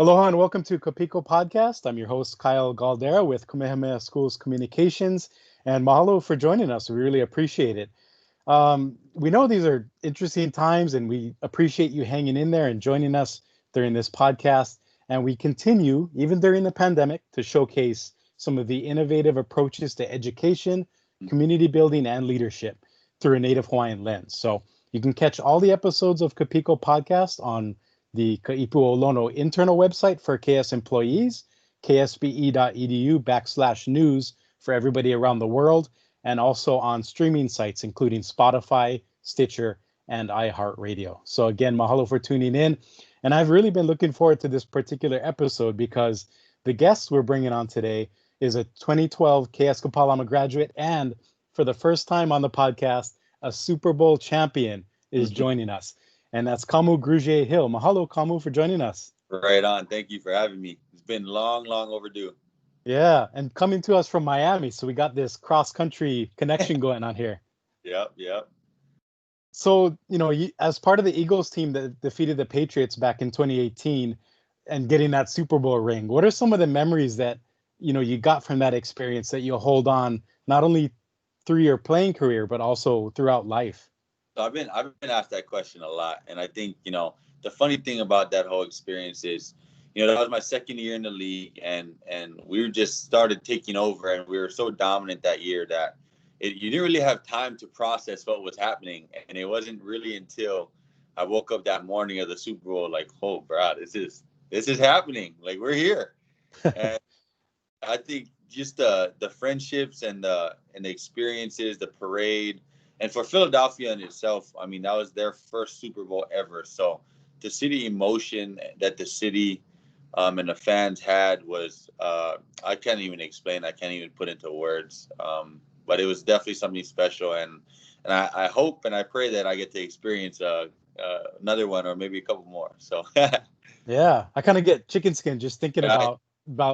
Aloha and welcome to Piko podcast. I'm your host, Kyle Galdera with Kamehameha Schools Communications. And mahalo for joining us. We really appreciate it. We know these are interesting times and we appreciate you hanging in there and joining us during this podcast. And we continue, even during the pandemic, to showcase some of the innovative approaches to education, community building, and leadership through a Native Hawaiian lens. So you can catch all the episodes of Piko podcast on the Ka'ipu'olono internal website for KS employees, ksbe.edu/news for everybody around the world, and also on streaming sites, including Spotify, Stitcher, and iHeartRadio. So again, mahalo for tuning in. And I've really been looking forward to this particular episode because the guest we're bringing on today is a 2012 KS Kapālama graduate, and for the first time on the podcast, a Super Bowl champion is joining us. And that's Kamu Grugier-Hill. Mahalo, Kamu, for joining us. Right on. Thank you for having me. It's been long overdue. Yeah, and coming to us from Miami, so we got this cross-country connection going on here. Yep. So, as part of the Eagles team that defeated the Patriots back in 2018 and getting that Super Bowl ring, what are some of the memories that, you got from that experience that you'll hold on not only through your playing career, but also throughout life? So I've been asked that question a lot. And I think, the funny thing about that whole experience is, that was my second year in the league and we just started taking over and we were so dominant that year that you didn't really have time to process what was happening. And it wasn't really until I woke up that morning of the Super Bowl, like, oh, bro, this is happening. Like, we're here. And I think just the friendships and the experiences, the parade, and for Philadelphia in itself, I mean, that was their first Super Bowl ever. So to see the emotion that the city and the fans had was, I can't even explain. I can't even put into words. But it was definitely something special. And I hope and I pray that I get to experience another one or maybe a couple more. So yeah, I kind of get chicken skin just thinking about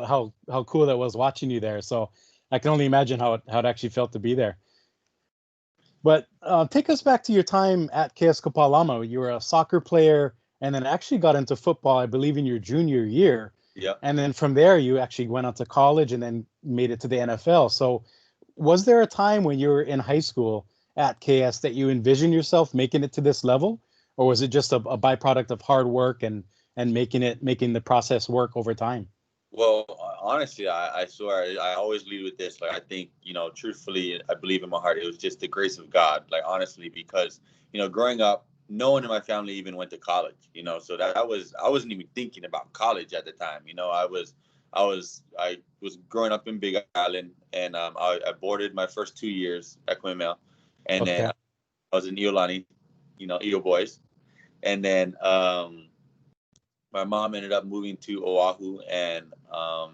how cool that was watching you there. So I can only imagine how it actually felt to be there. But take us back to your time at KS Kapālama. You were a soccer player and then actually got into football, I believe, in your junior year. Yeah. And then from there, you actually went on to college and then made it to the NFL. So was there a time when you were in high school at KS that you envisioned yourself making it to this level? Or was it just a byproduct of hard work and making the process work over time? Well, honestly, I swear, I always lead with this. Like, I think, truthfully, I believe in my heart, it was just the grace of God. Like, honestly, because, growing up, no one in my family even went to college, so I wasn't even thinking about college at the time. I was growing up in Big Island and I boarded my first 2 years at Kamehameha. And then I was in Iolani, Eo boys. And then, my mom ended up moving to Oahu, and so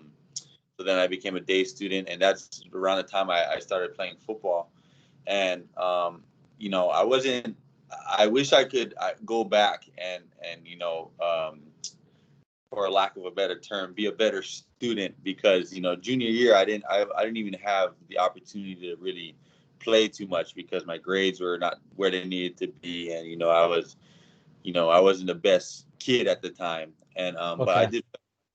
then I became a day student, and that's around the time I started playing football. And I wish I could go back and for lack of a better term, be a better student, because junior year I didn't even have the opportunity to really play too much because my grades were not where they needed to be, and I wasn't the best kid at the time, and but I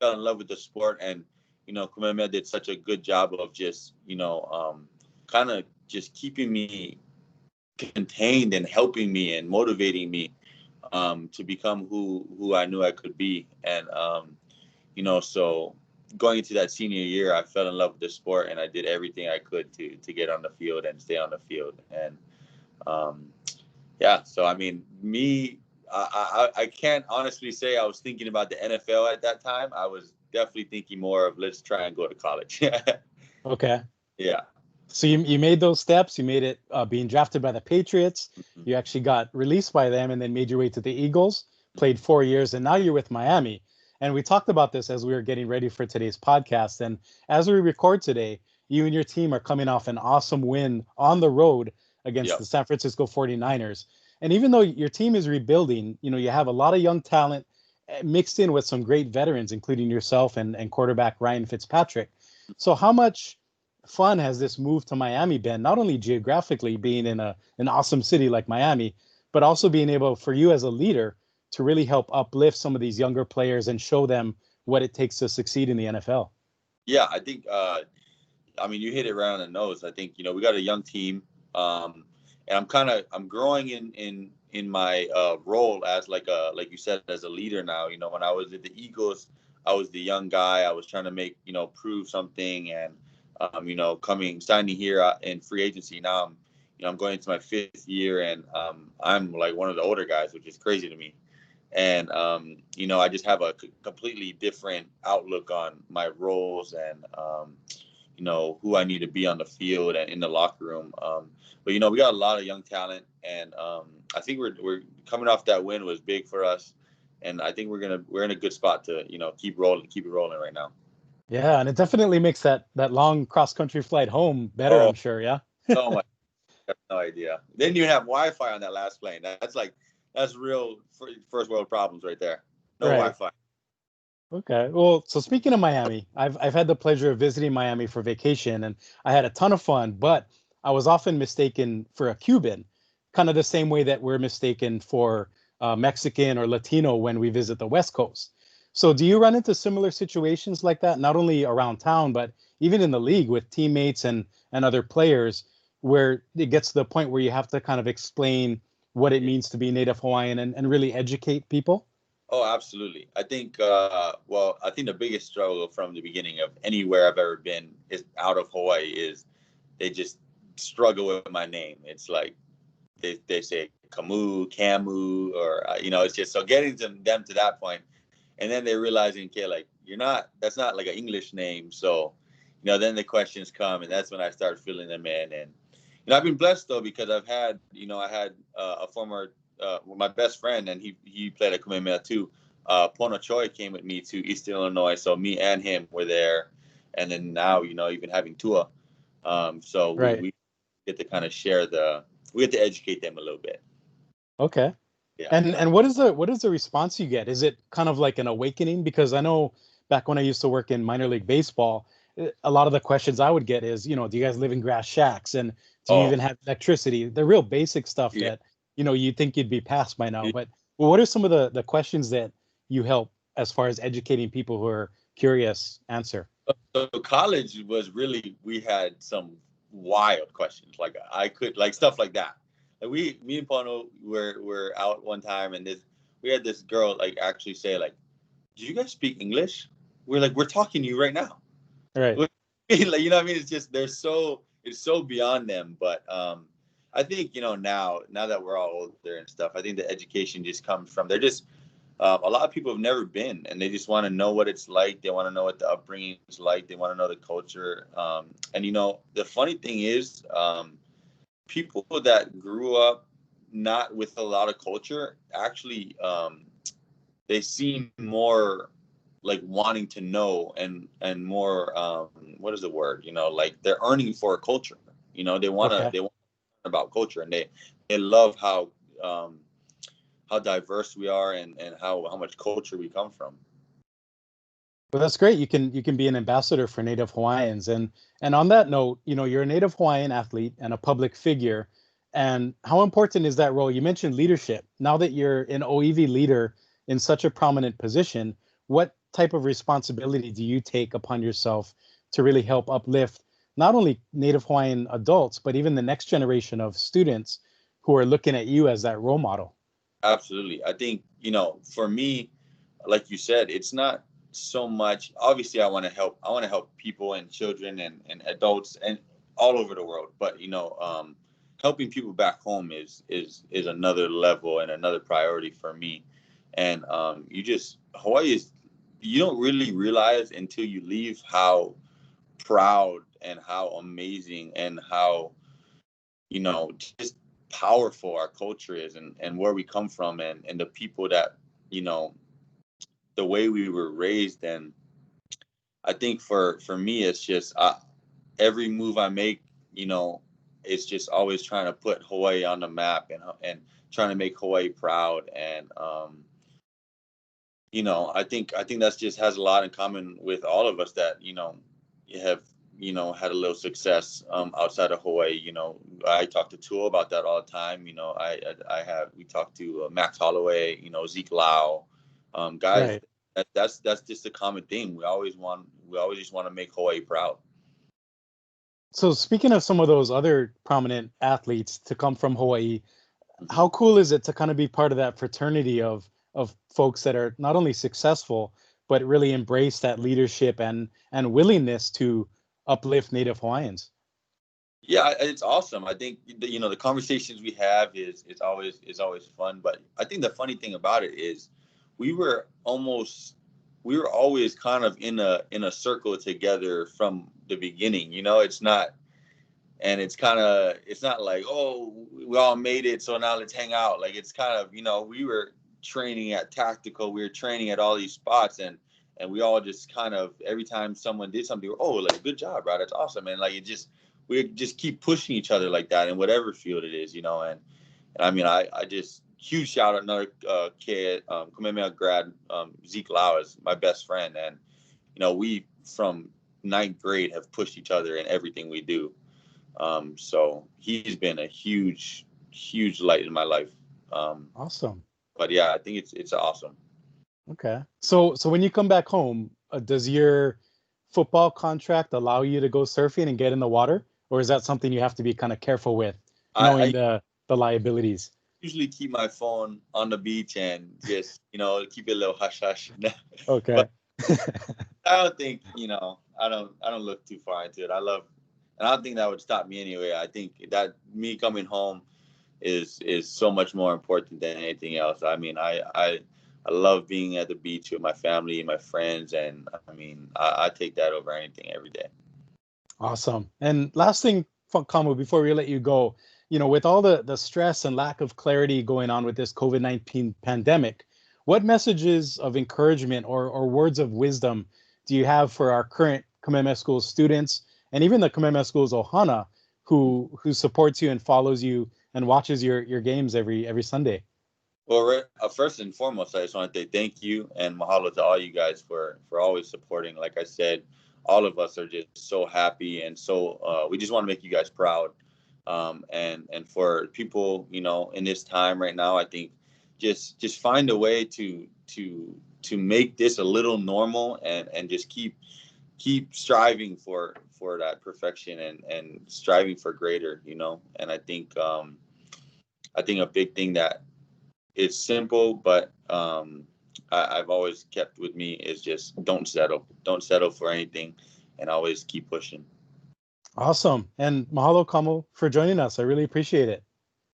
fell in love with the sport, and Kamehameha did such a good job of just kind of just keeping me contained and helping me and motivating me to become who I knew I could be. And so going into that senior year, I fell in love with the sport and I did everything I could to get on the field and stay on the field. And so I mean, I can't honestly say I was thinking about the NFL at that time. I was definitely thinking more of, let's try and go to college. Okay. Yeah. So you made those steps. You made it being drafted by the Patriots. Mm-hmm. You actually got released by them and then made your way to the Eagles, played 4 years, and now you're with Miami. And we talked about this as we were getting ready for today's podcast. And as we record today, you and your team are coming off an awesome win on the road against the San Francisco 49ers. And even though your team is rebuilding, you have a lot of young talent mixed in with some great veterans, including yourself and quarterback Ryan Fitzpatrick. So how much fun has this move to Miami been, not only geographically being in an awesome city like Miami, but also being able for you as a leader to really help uplift some of these younger players and show them what it takes to succeed in the NFL. Yeah, I think, I mean, you hit it right on the nose. I think, we got a young team, and I'm growing in my role as like you said, as a leader now. When I was at the Eagles, I was the young guy. I was trying to make, prove something, and signing here in free agency. Now I'm going into my 5th year, and I'm like one of the older guys, which is crazy to me. And I just have a completely different outlook on my roles and who I need to be on the field and in the locker room. But we got a lot of young talent, and I think we're coming off that win was big for us, and I think we're in a good spot to keep it rolling right now. Yeah, and it definitely makes that long cross country flight home better, Oh, I'm sure. Yeah. so much. I have no idea. They didn't even have Wi-Fi on that last plane. That's real first world problems right there. No Right. Wi-Fi. Okay. Well, so speaking of Miami, I've had the pleasure of visiting Miami for vacation, and I had a ton of fun, but I was often mistaken for a Cuban, kind of the same way that we're mistaken for Mexican or Latino when we visit the West Coast. So do you run into similar situations like that, not only around town, but even in the league with teammates and other players, where it gets to the point where you have to kind of explain what it means to be Native Hawaiian and really educate people? Oh, absolutely. I think, I think the biggest struggle from the beginning of anywhere I've ever been is out of Hawaii is they just struggle with my name. It's like they say Kamu, or, it's just so getting them to that point. And then they're realizing, okay, like that's not like an English name. So, then the questions come, and that's when I start filling them in. And, I've been blessed though, because I had a former, my best friend, and he played at Kamehameha too. Pono Choi came with me to Eastern Illinois. So me and him were there. And then now, even having Tua. So Right. we get to kind of we get to educate them a little bit. Okay. Yeah. And what is the response you get? Is it kind of like an awakening? Because I know back when I used to work in minor league baseball, a lot of the questions I would get is, do you guys live in grass shacks, and do you Oh, even have electricity? The real basic stuff yeah. that, you'd think you'd be past by now. But what are some of the questions that you help as far as educating people who are curious answer? So college was really, we had some wild questions. Like I could, like, stuff like that. Like me and Pono were out one time, and we had this girl like actually say like, "Do you guys speak English?" We're like, "We're talking to you right now." Right. Like, what I mean? It's just it's so beyond them. But I think now that we're all older and stuff, I think the education just comes from they're just a lot of people have never been, and they just want to know what it's like. They want to know what the upbringing is like. They want to know the culture. And the funny thing is, people that grew up not with a lot of culture actually they seem more like wanting to know and more what is the word? Like they're earning for a culture. Okay. They want to learn about culture, and they love how diverse we are and how much culture we come from. Well, that's great. You can be an ambassador for Native Hawaiians, and on that note, you're a Native Hawaiian athlete and a public figure. And how important is that role? You mentioned leadership. Now that you're an ōiwi leader in such a prominent position, what type of responsibility do you take upon yourself to really help uplift not only Native Hawaiian adults, but even the next generation of students who are looking at you as that role model? Absolutely. I think, for me, like you said, it's not so much, obviously I want to help people and children and adults and all over the world. But, helping people back home is another level and another priority for me. And Hawaii is, you don't really realize until you leave how proud and how amazing and how, just powerful our culture is, and where we come from, and the people that, the way we were raised. And I think for me, it's just every move I make, it's just always trying to put Hawaii on the map, and trying to make Hawaii proud. And I think that's just has a lot in common with all of us that have had a little success outside of Hawaii. I talk to Tua about that all the time. We talk to Max Holloway, Zeke Lau, guys Right. that's just a common theme. We always just want to make Hawaii proud. So speaking of some of those other prominent athletes to come from Hawaii, how cool is it to kind of be part of that fraternity of folks that are not only successful, but really embrace that leadership and willingness to uplift Native Hawaiians? Yeah, it's awesome. I think the conversations we have is always fun. But I think the funny thing about it is we were always kind of in a circle together from the beginning. It's not like, oh, we all made it, so now let's hang out. Like, it's kind of, we were training at tactical, we were training at all these spots, and we all just kind of, every time someone did something, oh, like, good job, bro, that's awesome. And like, we just keep pushing each other like that in whatever field it is, and I mean, I just, huge shout out another kid, Kamehameha grad, Zeke Lau is my best friend, and we from ninth grade have pushed each other in everything we do. So he's been a huge light in my life. Awesome. But yeah, I think it's awesome. Okay. So when you come back home, does your football contract allow you to go surfing and get in the water? Or is that something you have to be kind of careful with, knowing the liabilities? Usually keep my phone on the beach and just, keep it a little hush hush. Okay. But I don't think, I don't look too far into it. And I don't think that would stop me anyway. I think that me coming home is so much more important than anything else. I mean, I love being at the beach with my family and my friends, and I mean, I take that over anything every day. Awesome. And last thing, Kamu, before we let you go, with all the stress and lack of clarity going on with this COVID-19 pandemic, what messages of encouragement or words of wisdom do you have for our current Kamehameha School students and even the Kamehameha School's Ohana who supports you and follows you and watches your games every Sunday? Well, first and foremost, I just want to say thank you and mahalo to all you guys for always supporting. Like I said, all of us are just so happy, and so we just want to make you guys proud. And for people, in this time right now, I think just find a way to make this a little normal, and just keep striving for that perfection and striving for greater, And I think a big thing that it's simple, but I've always kept with me is just don't settle for anything, and always keep pushing. Awesome. And mahalo, Kamu, for joining us. I really appreciate it.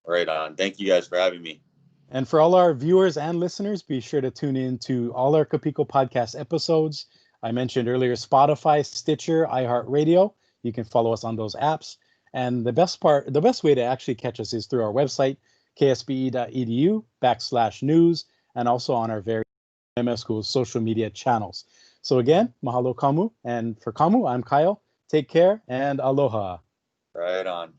Right on. Thank you guys for having me. And for all our viewers and listeners, be sure to tune in to all our Piko podcast episodes. I mentioned earlier Spotify, Stitcher, iHeartRadio. You can follow us on those apps. And the best way to actually catch us is through our website, kspe.edu/news, and also on our various MS Schools social media channels. So again, mahalo, Kamu. And for Kamu, I'm Kyle. Take care and aloha. Right on.